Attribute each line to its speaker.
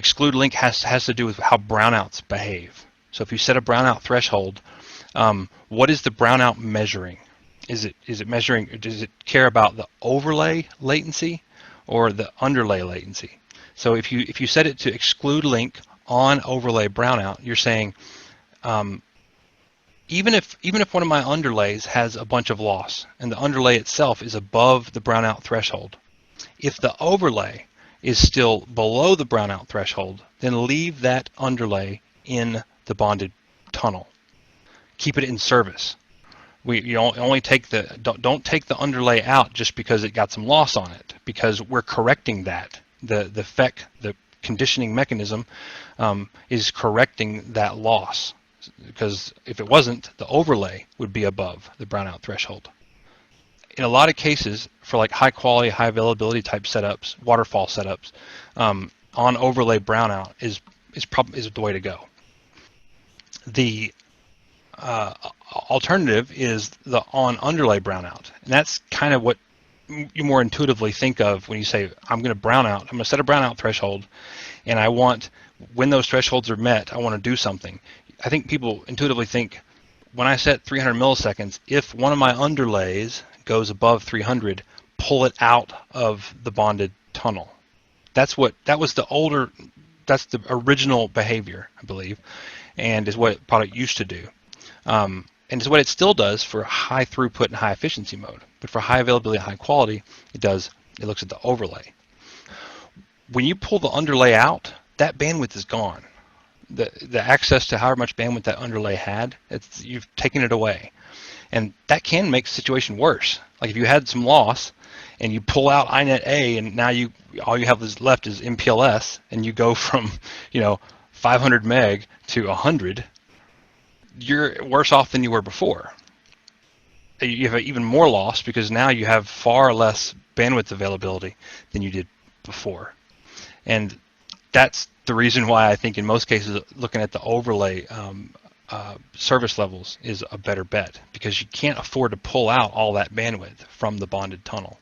Speaker 1: exclude link has to do with how brownouts behave. So if you set a brownout threshold, what is the brownout measuring? Is it measuring? Does it care about the overlay latency or the underlay latency? So if you set it to exclude link on overlay brownout, you're saying even if one of my underlays has a bunch of loss and the underlay itself is above the brownout threshold, if the overlay is still below the brownout threshold, then leave that underlay in the bonded tunnel. Keep it in service. You only take don't take the underlay out just because it got some loss on it, because we're correcting that. The FEC, the conditioning mechanism, is correcting that loss, because if it wasn't, the overlay would be above the brownout threshold. In a lot of cases, for like high quality, high availability type setups, waterfall setups, on overlay brownout is the way to go. The alternative is the on underlay brownout, and that's kind of what you more intuitively think of when you say, I'm going to set a brownout threshold, and I want, when those thresholds are met, I want to do something. I think people intuitively think, when I set 300 milliseconds, if one of my underlays goes above 300, pull it out of the bonded tunnel. That's the original behavior, I believe, and is what product used to do. And it's what it still does for high throughput and high efficiency mode. But for high availability and high quality, it looks at the overlay. When you pull the underlay out, that bandwidth is gone. The access to however much bandwidth that underlay had, you've taken it away. And that can make the situation worse. Like if you had some loss and you pull out INET A, and now all you have left is MPLS, and you go from 500 meg to 100, you're worse off than you were before. You have even more loss because now you have far less bandwidth availability than you did before. And that's the reason why I think in most cases looking at the overlay service levels is a better bet, because you can't afford to pull out all that bandwidth from the bonded tunnel.